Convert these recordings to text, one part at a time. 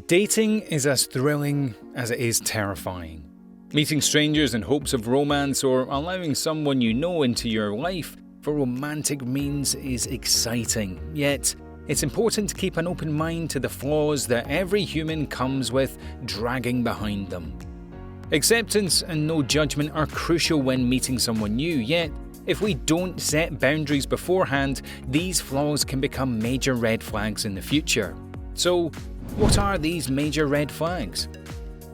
Dating is as thrilling as it is terrifying. Meeting strangers in hopes of romance or allowing someone you know into your life for romantic means is exciting, yet it's important to keep an open mind to the flaws that every human comes with dragging behind them. Acceptance and no judgment are crucial when meeting someone new, yet if we don't set boundaries beforehand, these flaws can become major red flags in the future. So, what are these major red flags?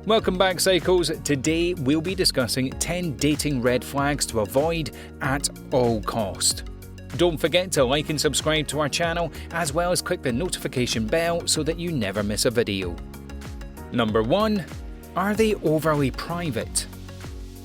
Welcome back, Psychos. Today we'll be discussing 10 dating red flags to avoid at all cost. Don't forget to like and subscribe to our channel, as well as click the notification bell so that you never miss a video. Number 1. Are they overly private?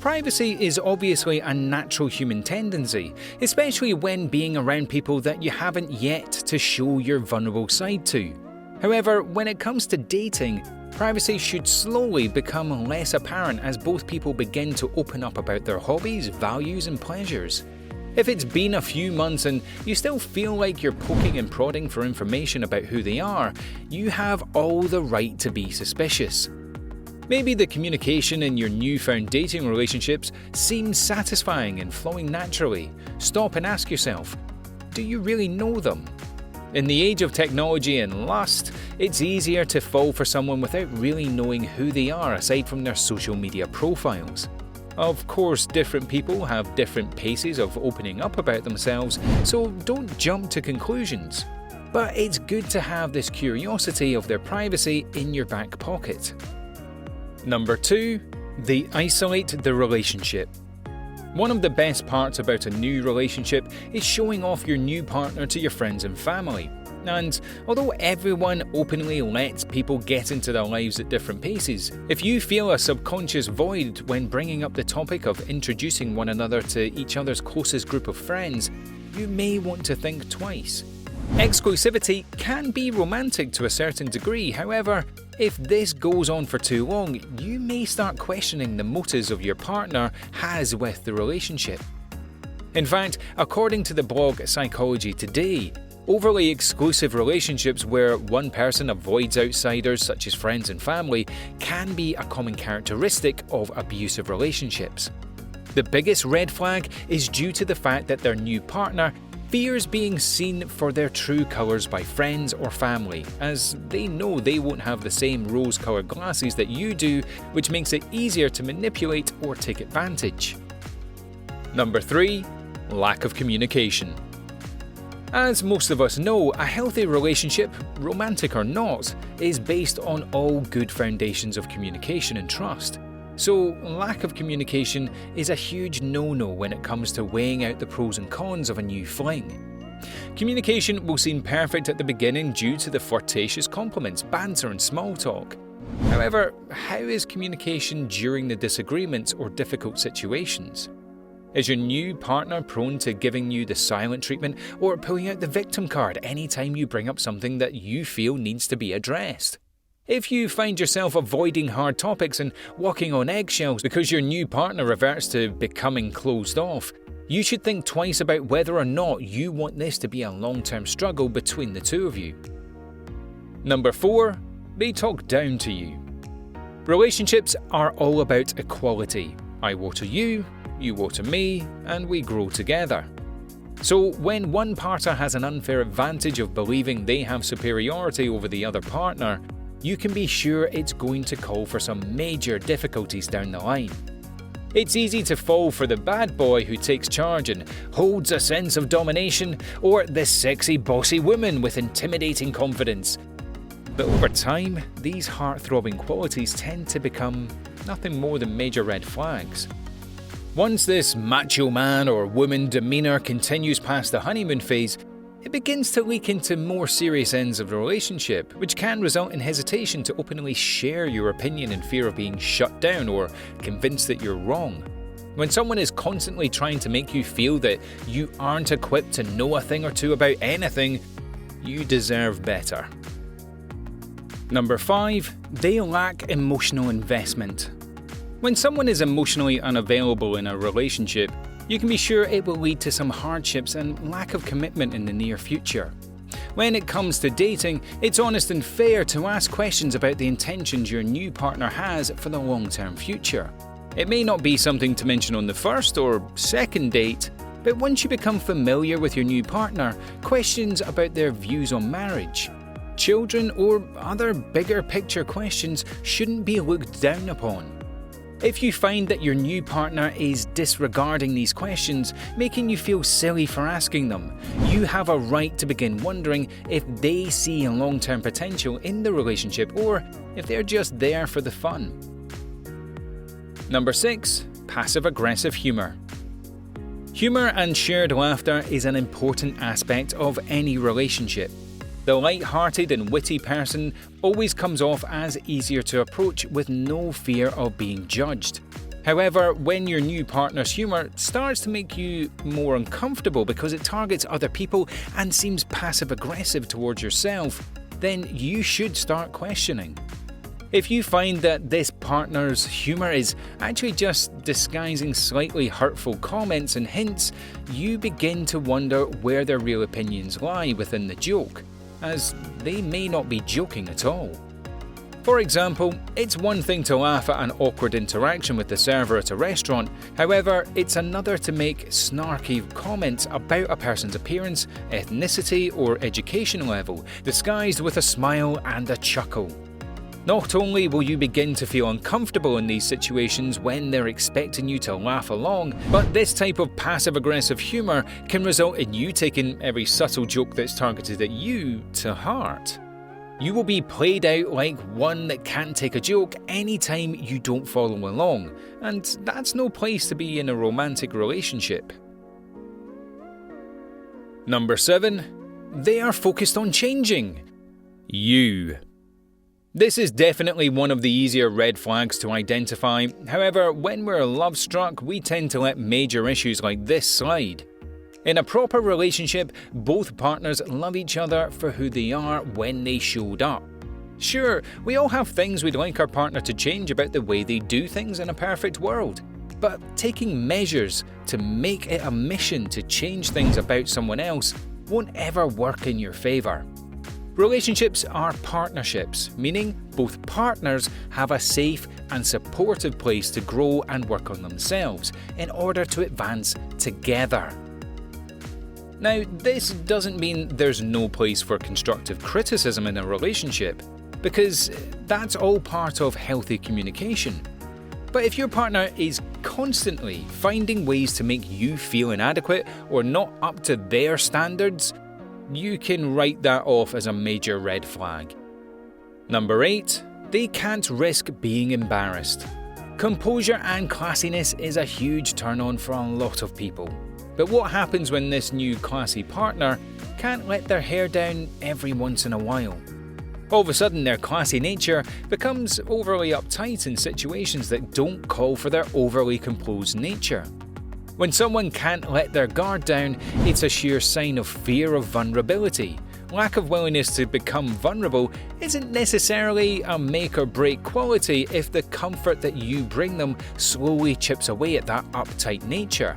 Privacy is obviously a natural human tendency, especially when being around people that you haven't yet to show your vulnerable side to. However, when it comes to dating, privacy should slowly become less apparent as both people begin to open up about their hobbies, values, and pleasures. If it's been a few months and you still feel like you're poking and prodding for information about who they are, you have all the right to be suspicious. Maybe the communication in your newfound dating relationships seems satisfying and flowing naturally. Stop and ask yourself, do you really know them? In the age of technology and lust, it's easier to fall for someone without really knowing who they are aside from their social media profiles. Of course, different people have different paces of opening up about themselves, so don't jump to conclusions. But it's good to have this curiosity of their privacy in your back pocket. Number 2. They isolate the relationship. One of the best parts about a new relationship is showing off your new partner to your friends and family. And although everyone openly lets people get into their lives at different paces, if you feel a subconscious void when bringing up the topic of introducing one another to each other's closest group of friends, you may want to think twice. Exclusivity can be romantic to a certain degree, however, if this goes on for too long, you may start questioning the motives of your partner has with the relationship. In fact, according to the blog Psychology Today, overly exclusive relationships where one person avoids outsiders such as friends and family can be a common characteristic of abusive relationships. The biggest red flag is due to the fact that their new partner fears being seen for their true colours by friends or family, as they know they won't have the same rose-coloured glasses that you do, which makes it easier to manipulate or take advantage. Number 3. Lack of communication. As most of us know, a healthy relationship, romantic or not, is based on all good foundations of communication and trust. So, lack of communication is a huge no-no when it comes to weighing out the pros and cons of a new fling. Communication will seem perfect at the beginning due to the flirtatious compliments, banter and small talk. However, how is communication during the disagreements or difficult situations? Is your new partner prone to giving you the silent treatment or pulling out the victim card anytime you bring up something that you feel needs to be addressed? If you find yourself avoiding hard topics and walking on eggshells because your new partner reverts to becoming closed off, you should think twice about whether or not you want this to be a long-term struggle between the two of you. Number 4. They talk down to you. Relationships are all about equality. I water you, you water me, and we grow together. So when one partner has an unfair advantage of believing they have superiority over the other partner, you can be sure it's going to call for some major difficulties down the line. It's easy to fall for the bad boy who takes charge and holds a sense of domination, or the sexy bossy woman with intimidating confidence. But over time, these heart-throbbing qualities tend to become nothing more than major red flags. Once this macho man or woman demeanour continues past the honeymoon phase, it begins to leak into more serious ends of the relationship, which can result in hesitation to openly share your opinion in fear of being shut down or convinced that you're wrong. When someone is constantly trying to make you feel that you aren't equipped to know a thing or two about anything, you deserve better. Number 5. They lack emotional investment. When someone is emotionally unavailable in a relationship, you can be sure it will lead to some hardships and lack of commitment in the near future. When it comes to dating, it's honest and fair to ask questions about the intentions your new partner has for the long-term future. It may not be something to mention on the first or second date, but once you become familiar with your new partner, questions about their views on marriage, children, or other bigger picture questions shouldn't be looked down upon. If you find that your new partner is disregarding these questions, making you feel silly for asking them, you have a right to begin wondering if they see a long-term potential in the relationship or if they're just there for the fun. Number 6. Passive-aggressive humour. Humour and shared laughter is an important aspect of any relationship. The light-hearted and witty person always comes off as easier to approach with no fear of being judged. However, when your new partner's humour starts to make you more uncomfortable because it targets other people and seems passive-aggressive towards yourself, then you should start questioning. If you find that this partner's humour is actually just disguising slightly hurtful comments and hints, you begin to wonder where their real opinions lie within the joke, as they may not be joking at all. For example, it's one thing to laugh at an awkward interaction with the server at a restaurant, however, it's another to make snarky comments about a person's appearance, ethnicity, or education level, disguised with a smile and a chuckle. Not only will you begin to feel uncomfortable in these situations when they're expecting you to laugh along, but this type of passive-aggressive humour can result in you taking every subtle joke that's targeted at you to heart. You will be played out like one that can't take a joke anytime you don't follow along, and that's no place to be in a romantic relationship. Number 7. They are focused on changing you. This is definitely one of the easier red flags to identify. However, when we're love-struck, we tend to let major issues like this slide. In a proper relationship, both partners love each other for who they are when they showed up. Sure, we all have things we'd like our partner to change about the way they do things in a perfect world. But taking measures to make it a mission to change things about someone else won't ever work in your favour. Relationships are partnerships, meaning both partners have a safe and supportive place to grow and work on themselves in order to advance together. Now, this doesn't mean there's no place for constructive criticism in a relationship, because that's all part of healthy communication. But if your partner is constantly finding ways to make you feel inadequate or not up to their standards, you can write that off as a major red flag. Number 8. They can't risk being embarrassed. Composure and classiness is a huge turn-on for a lot of people. But what happens when this new classy partner can't let their hair down every once in a while? All of a sudden, their classy nature becomes overly uptight in situations that don't call for their overly composed nature. When someone can't let their guard down, it's a sheer sign of fear of vulnerability. Lack of willingness to become vulnerable isn't necessarily a make or break quality if the comfort that you bring them slowly chips away at that uptight nature.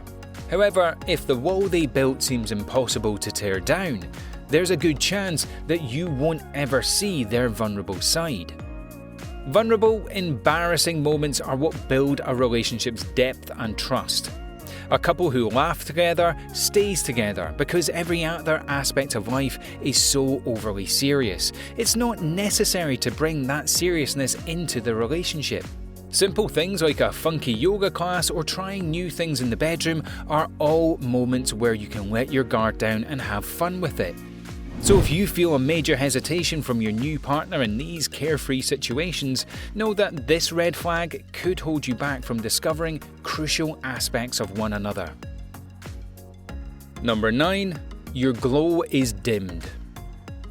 However, if the wall they built seems impossible to tear down, there's a good chance that you won't ever see their vulnerable side. Vulnerable, embarrassing moments are what build a relationship's depth and trust. A couple who laugh together stays together because every other aspect of life is so overly serious. It's not necessary to bring that seriousness into the relationship. Simple things like a funky yoga class or trying new things in the bedroom are all moments where you can let your guard down and have fun with it. So if you feel a major hesitation from your new partner in these carefree situations, know that this red flag could hold you back from discovering crucial aspects of one another. Number 9. Your glow is dimmed.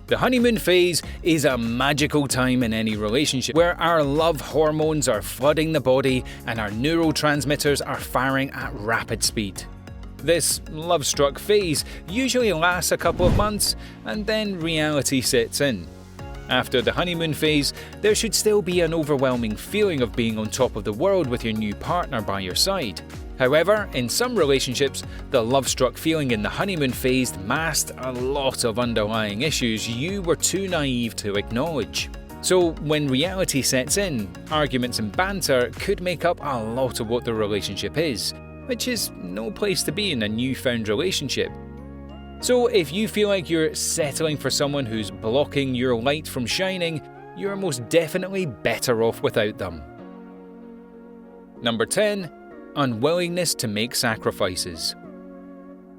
The honeymoon phase is a magical time in any relationship where our love hormones are flooding the body and our neurotransmitters are firing at rapid speed. This love-struck phase usually lasts a couple of months and then reality sets in. After the honeymoon phase, there should still be an overwhelming feeling of being on top of the world with your new partner by your side. However, in some relationships, the love-struck feeling in the honeymoon phase masked a lot of underlying issues you were too naive to acknowledge. So when reality sets in, arguments and banter could make up a lot of what the relationship is, which is no place to be in a newfound relationship. So if you feel like you're settling for someone who's blocking your light from shining, you're most definitely better off without them. Number 10. Unwillingness to make sacrifices.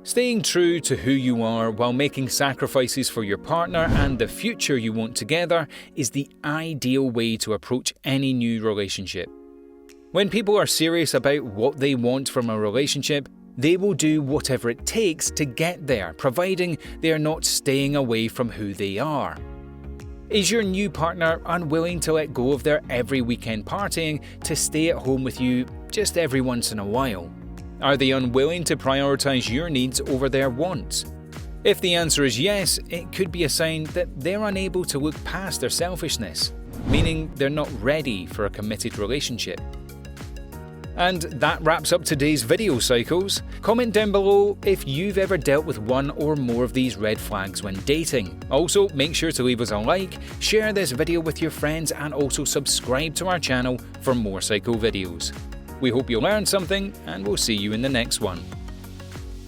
Staying true to who you are while making sacrifices for your partner and the future you want together is the ideal way to approach any new relationship. When people are serious about what they want from a relationship, they will do whatever it takes to get there, providing they are not staying away from who they are. Is your new partner unwilling to let go of their every weekend partying to stay at home with you just every once in a while? Are they unwilling to prioritize your needs over their wants? If the answer is yes, it could be a sign that they're unable to look past their selfishness, meaning they're not ready for a committed relationship. And that wraps up today's video, Psychos. Comment down below if you've ever dealt with one or more of these red flags when dating. Also, make sure to leave us a like, share this video with your friends, and also subscribe to our channel for more Psycho videos. We hope you learned something, and we'll see you in the next one.